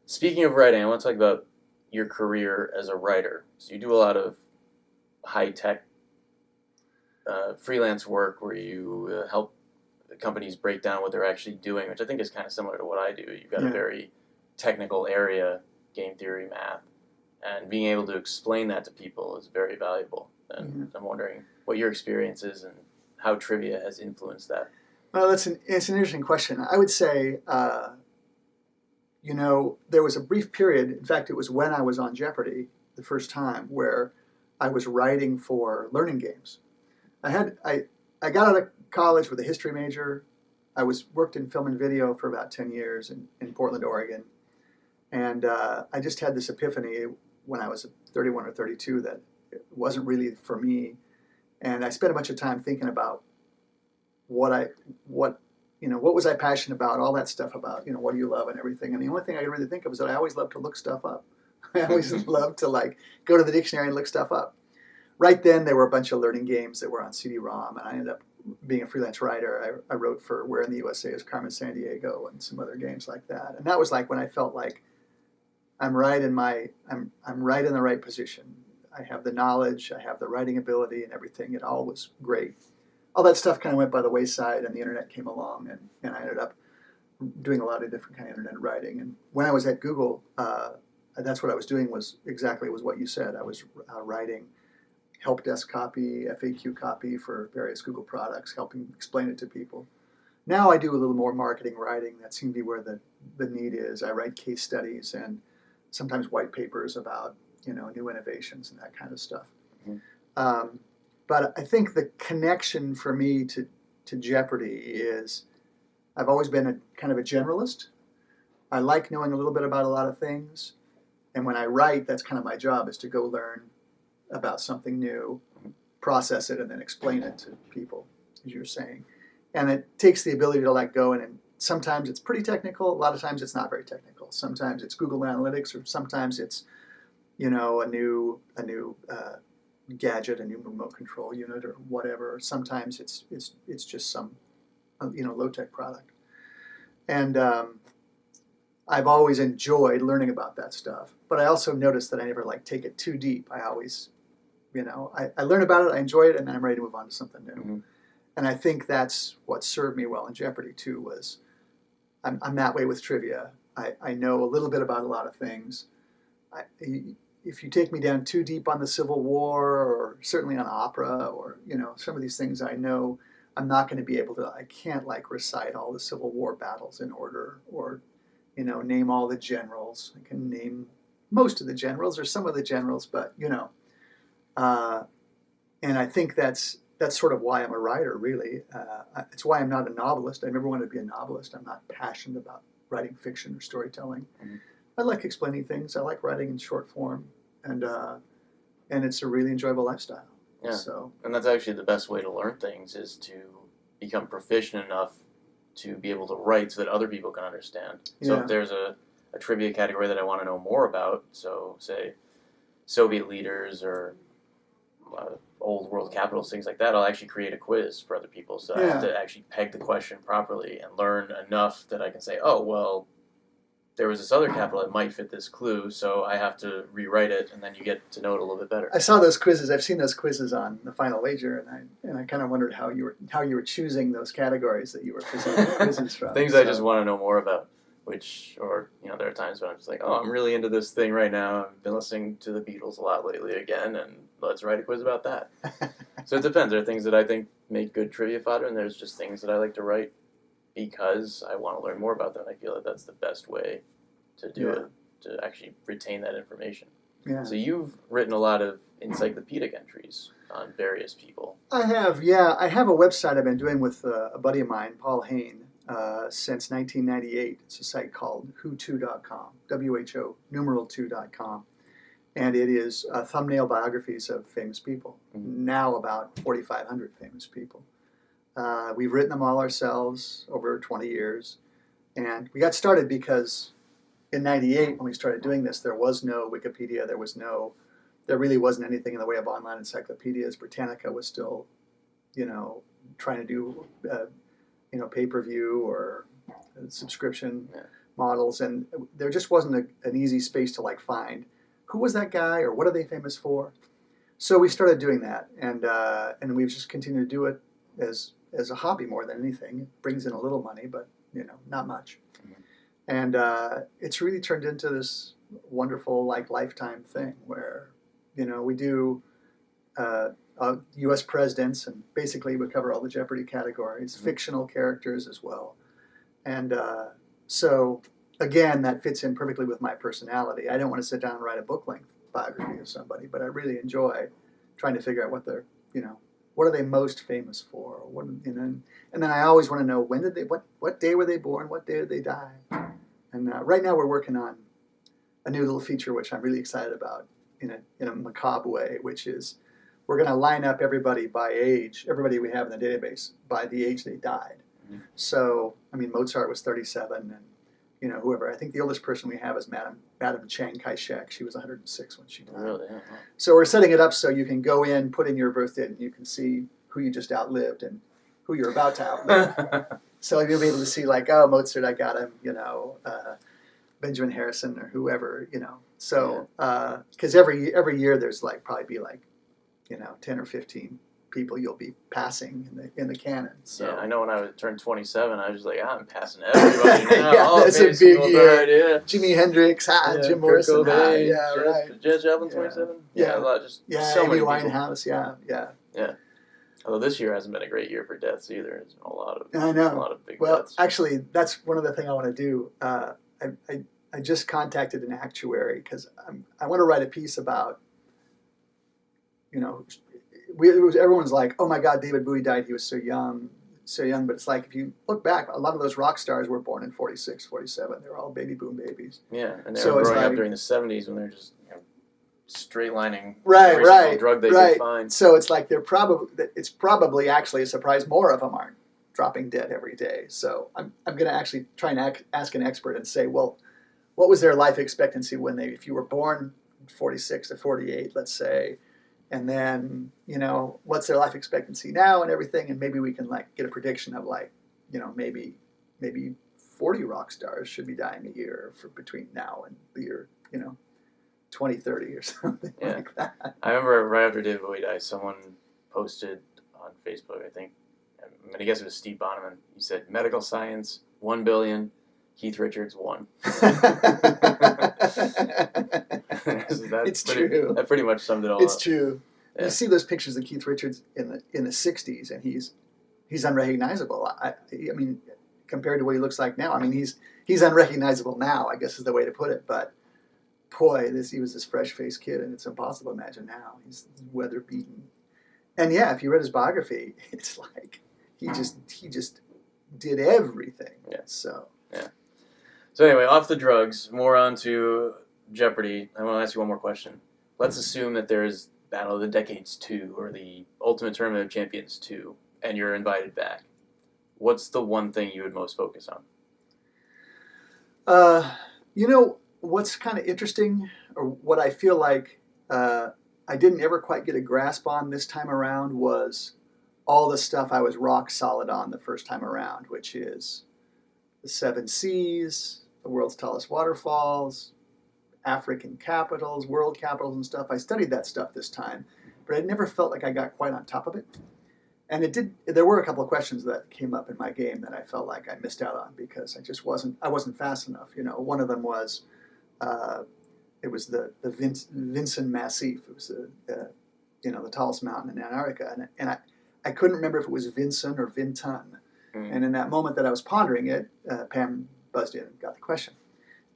Speaking of writing, I want to talk about your career as a writer. So you do a lot of high tech freelance work where you help companies break down what they're actually doing, which I think is kind of similar to what I do. You've got a Yeah. very technical area, game theory, math, and being able to explain that to people is very valuable. And I'm wondering what your experience is and how trivia has influenced that. Well, it's an interesting question. I would say, there was a brief period. In fact, it was when I was on Jeopardy the first time where I was writing for learning games. I got out of college with a history major. I worked in film and video for about 10 years in Portland, Oregon, and I just had this epiphany when I was 31 or 32 that it wasn't really for me, and I spent a bunch of time thinking about what was I passionate about, all that stuff about, what do you love and everything. And the only thing I could really think of was that I always loved to look stuff up. I always loved to go to the dictionary and look stuff up. Right then, there were a bunch of learning games that were on CD-ROM, and I ended up being a freelance writer. I wrote for Where in the USA is Carmen Sandiego and some other games like that. And that was like when I felt like I'm right in the right position. I have the knowledge, I have the writing ability and everything. It all was great. All that stuff kind of went by the wayside, and the internet came along, and I ended up doing a lot of different kind of internet writing. And when I was at Google, that's what I was doing was what you said. I was writing help desk copy, FAQ copy for various Google products, helping explain it to people. Now I do a little more marketing writing. That seems to be where the need is. I write case studies and sometimes white papers about new innovations and that kind of stuff. Mm-hmm. But I think the connection for me to Jeopardy is I've always been a kind of a generalist. I like knowing a little bit about a lot of things. And when I write, that's kind of my job, is to go learn about something new, process it, and then explain it to people, as you're saying. And it takes the ability to let go. And sometimes it's pretty technical. A lot of times it's not very technical. Sometimes it's Google Analytics, or sometimes it's a new gadget, a new remote control unit, or whatever. Sometimes it's just some low tech product. And I've always enjoyed learning about that stuff, but I also noticed that I never take it too deep. I always, I learn about it, I enjoy it, and then I'm ready to move on to something new. Mm-hmm. And I think that's what served me well in Jeopardy too. Was I'm that way with trivia. I know a little bit about a lot of things. If you take me down too deep on the Civil War, or certainly on opera, or some of these things, I know I'm not going to be able to. I can't recite all the Civil War battles in order, or name all the generals. I can name most of the generals or some of the generals, but and I think that's sort of why I'm a writer. Really, it's why I'm not a novelist. I never wanted to be a novelist. I'm not passionate about writing fiction or storytelling. Mm-hmm. I like explaining things. I like writing in short form, and it's a really enjoyable lifestyle. Yeah. So, and that's actually the best way to learn things, is to become proficient enough to be able to write so that other people can understand. So if there's a trivia category that I want to know more about, so say Soviet leaders or old world capitals, things like that, I'll actually create a quiz for other people. So I have to actually peg the question properly and learn enough that I can say, oh, well, there was this other capital that might fit this clue, so I have to rewrite it, and then you get to know it a little bit better. I saw those quizzes. I've seen those quizzes on The Final Wager, and I kind of wondered how you were choosing those categories that you were presenting quizzes from. Things I just want to know more about. There are times when I'm just like, oh, I'm really into this thing right now. I've been listening to the Beatles a lot lately again, and let's write a quiz about that. So it depends. There are things that I think make good trivia fodder, and there's just things that I like to write because I want to learn more about them. I feel that that's the best way to do it, to actually retain that information. Yeah. So you've written a lot of encyclopedic entries on various people. I have, yeah. I have a website I've been doing with a buddy of mine, Paul Hain, since 1998. It's a site called who2.com, WHO, numeral 2.com. And it is thumbnail biographies of famous people, now about 4,500 famous people. We've written them all ourselves over 20 years. And we got started because in 98, when we started doing this, there was no Wikipedia. There really wasn't anything in the way of online encyclopedias. Britannica was still, trying to do, pay-per-view or subscription. Yeah. models, and there just wasn't an easy space to like find who was that guy or what are they famous for. So we started doing that, and we've just continued to do it as a hobby more than anything. It brings in a little money, but not much. Mm-hmm. And it's really turned into this wonderful like lifetime thing where we do U.S. presidents, and basically we cover all the Jeopardy categories, mm-hmm. fictional characters as well, and so again that fits in perfectly with my personality. I don't want to sit down and write a book-length biography of somebody, but I really enjoy trying to figure out what they're what are they most famous for, and then I always want to know what day were they born, what day did they die, and right now we're working on a new little feature which I'm really excited about in a macabre way, which is we're going to line up everybody by age, everybody we have in the database by the age they died. Mm-hmm. So I mean Mozart was 37, and whoever. I think the oldest person we have is Madame Chiang Kai-shek. She was 106 when she died. Really? Yeah. So we're setting it up so you can go in, put in your birth date, and you can see who you just outlived and who you're about to outlive. So you'll be able to see like, oh, Mozart, I got him, Benjamin Harrison or whoever, So because every year there's probably be 10 or 15 people you'll be passing in the canon. So. Yeah, I know when I turned 27, I was like, I'm passing everybody now. Yeah, that's a big year. Yeah. Jimi Hendrix, Jim Morrison, right. Jazz Joplin, 27. Yeah, a lot, just so Amy many Winehouse. Yeah. Although this year hasn't been a great year for deaths either. It's been a lot of big deaths. Well, actually, that's one of the things I want to do. I just contacted an actuary because I want to write a piece about, everyone's like, oh my God, David Bowie died. He was so young. But it's like, if you look back, a lot of those rock stars were born in 46, 47. They were all baby boom babies. Yeah, and they were growing up during the 70s when they're just straight lining every single drug they could find. So it's like it's probably actually a surprise more of them aren't dropping dead every day. So I'm going to actually try and ask an expert and say, well, what was their life expectancy if you were born 46 to 48, let's say, and then, what's their life expectancy now and everything, and maybe we can get a prediction of maybe 40 rock stars should be dying a year between now and the year 2030 or something like that. I remember right after David Bowie died, someone posted on Facebook, I'm going to guess it was Steve Bonneman. He said, medical science, 1 billion, Keith Richards, 1. It's true. That pretty much summed it all up. It's true. Yeah. You see those pictures of Keith Richards in the 60s, and he's unrecognizable. I mean, compared to what he looks like now. I mean, he's unrecognizable now, I guess is the way to put it. But boy, he was this fresh-faced kid, and it's impossible to imagine now. He's weather-beaten. And yeah, if you read his biography, it's like he just did everything. Yeah. So anyway, off the drugs, more on to Jeopardy. I want to ask you one more question. Let's assume that there is Battle of the Decades 2 or the Ultimate Tournament of Champions 2, and you're invited back. What's the one thing you would most focus on? What's kind of interesting, or what I feel like I didn't ever quite get a grasp on this time around, was all the stuff I was rock solid on the first time around, which is the 7 Seas, the world's tallest waterfalls, African capitals, world capitals and stuff. I studied that stuff this time, but I never felt like I got quite on top of it. And there were a couple of questions that came up in my game that I felt like I missed out on because I wasn't fast enough. One of them was, it was the Vinson Massif. It was the tallest mountain in Antarctica. And I couldn't remember if it was Vinson or Vinton. And in that moment that I was pondering it, Pam buzzed in and got the question.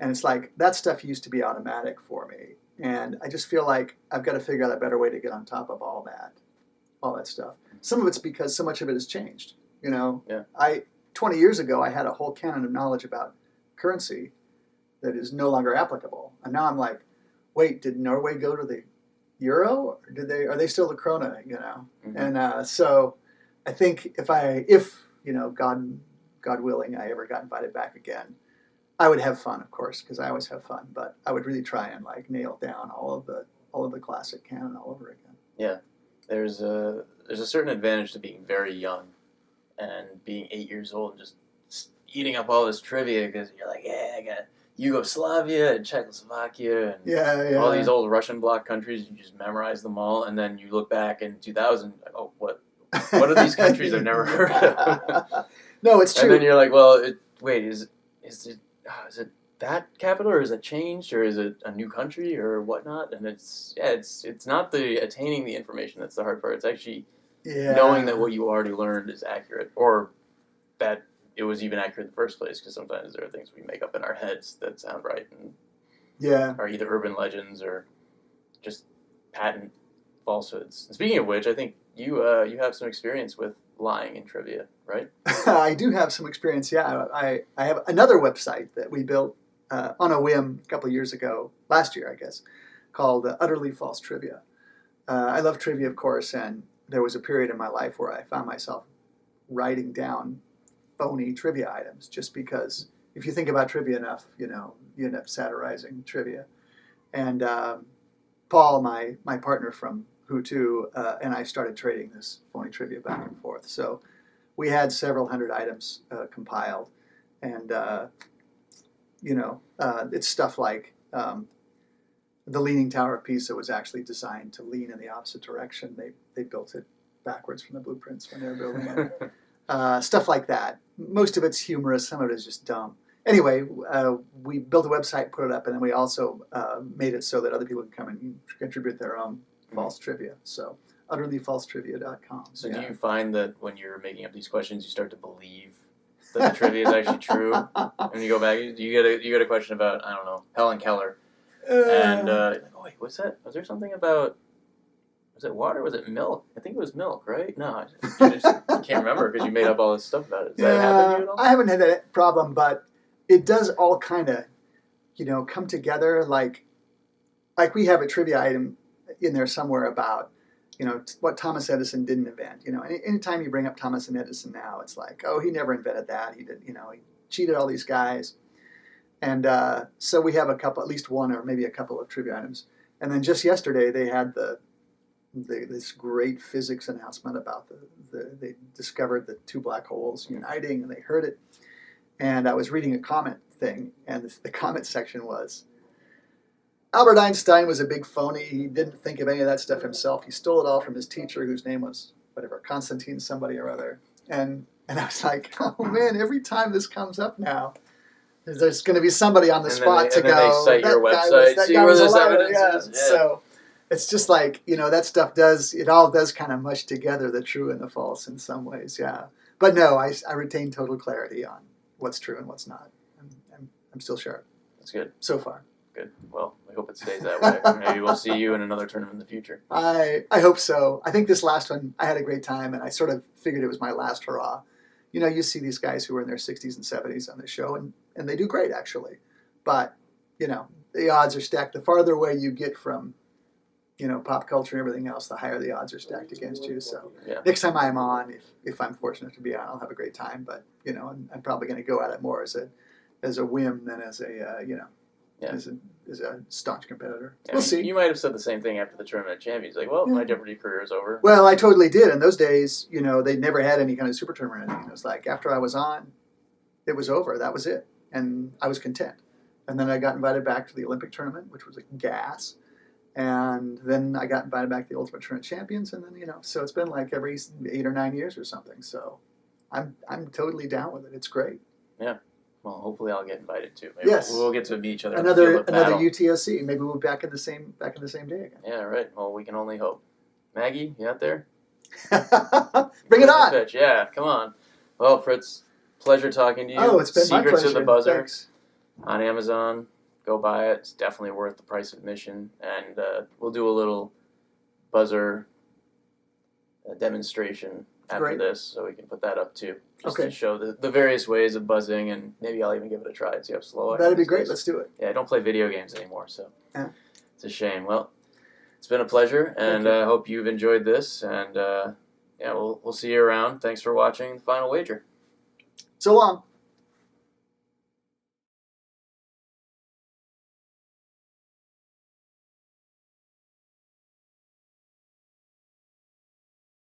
And it's like, that stuff used to be automatic for me. And I just feel like I've got to figure out a better way to get on top of all that stuff. Some of it's because so much of it has changed. 20 years ago, I had a whole canon of knowledge about currency that is no longer applicable. And now I'm like, wait, did Norway go to the euro? Or are they still the krona, Mm-hmm. And so I think if God willing, I ever got invited back again, I would have fun, of course, because I always have fun. But I would really try and nail down all of the classic canon all over again. Yeah, there's a certain advantage to being very young and being 8 years old and just eating up all this trivia because you're like, yeah, I got Yugoslavia and Czechoslovakia and all these old Russian bloc countries. You just memorize them all, and then you look back in 2000. Oh, what are these countries I've never heard of? No, it's true. And then you're like, well, wait, is it that capital, or is it changed, or is it a new country, or whatnot? And it's not the attaining the information that's the hard part. It's actually knowing that what you already learned is accurate, or that it was even accurate in the first place. Because sometimes there are things we make up in our heads that sound right, and are either urban legends or just patent falsehoods. And speaking of which, I think you have some experience with lying in trivia, right? I do have some experience. Yeah, I have another website that we built on a whim a couple of years ago, last year, I guess, called Utterly False Trivia. I love trivia, of course, and there was a period in my life where I found myself writing down phony trivia items just because if you think about trivia enough, you end up satirizing trivia. And Paul, my partner from Hutu, and I started trading this phony trivia back and forth. So we had several hundred items compiled, and it's stuff like the Leaning Tower of Pisa was actually designed to lean in the opposite direction. They built it backwards from the blueprints when they were building it. Stuff like that. Most of it's humorous. Some of it is just dumb. Anyway, we built a website, put it up, and then we also made it so that other people can come and contribute their own false trivia. So utterlyfalsetrivia.com. So do you find that when you're making up these questions, you start to believe that the trivia is actually true? And you go back, you get a question about, I don't know, Helen Keller, and oh wait, what's that? Was there something about? Was it water? Was it milk? I think it was milk, right? No, I just can't remember because you made up all this stuff about it. Does that happen to you at all? I haven't had that problem, but it does all kind of, come together. Like we have a trivia item in there somewhere about, what Thomas Edison didn't invent. Anytime you bring up Thomas Edison now, it's like, oh, he never invented that. He did, he cheated all these guys. And so we have at least one or maybe a couple of trivia items. And then just yesterday they had this great physics announcement about they discovered the two black holes uniting, and they heard it. And I was reading a comment thing, and the comment section was, Albert Einstein was a big phony. He didn't think of any of that stuff himself. He stole it all from his teacher, whose name was whatever, Constantine somebody or other. And I was like, oh man, every time this comes up now, there's going to be somebody on the spot to go. And then they cite your website, see where this evidence is. Yeah. So it's just like, that stuff all does kind of mush together, the true and the false in some ways, yeah. But no, I retain total clarity on what's true and what's not. I'm still sharp. That's good. So far. Good. Well, I hope it stays that way. Maybe we'll see you in another tournament in the future. I hope so. I think this last one, I had a great time, and I sort of figured it was my last hurrah. You see these guys who are in their 60s and 70s on the show, and they do great, actually. But, the odds are stacked. The farther away you get from, pop culture and everything else, the higher the odds are stacked against you. So next time I'm on, if I'm fortunate to be on, I'll have a great time. But, I'm probably going to go at it more as a whim than as a staunch competitor. Yeah, we'll see. You might have said the same thing after the Tournament of Champions. Like, well, my Jeopardy career is over. Well, I totally did. In those days, they never had any kind of super tournament or anything. It was like, after I was on, it was over. That was it. And I was content. And then I got invited back to the Olympic tournament, which was a gas. And then I got invited back to the Ultimate Tournament Champions. And then, so it's been like every 8 or 9 years or something. So I'm totally down with it. It's great. Yeah. Well, hopefully I'll get invited too. Maybe yes. we'll get to meet each other. Another UTSC. Maybe we'll be back in the same day again. Yeah, right. Well, we can only hope. Maggie, you out there? Bring it on. Pitch. Yeah, come on. Well, Fritz, pleasure talking to you. Oh, it's been Secrets my pleasure. of the Buzzer. Thanks. On Amazon. Go buy it. It's definitely worth the price of admission. And we'll do a little buzzer demonstration after this, so we can put that up too. Just to show the various ways of buzzing, and maybe I'll even give it a try and see how slow I am. That'd be great. Let's do it. Yeah, I don't play video games anymore, so it's a shame. Well, it's been a pleasure, and I hope you've enjoyed this. And we'll see you around. Thanks for watching The Final Wager. So long.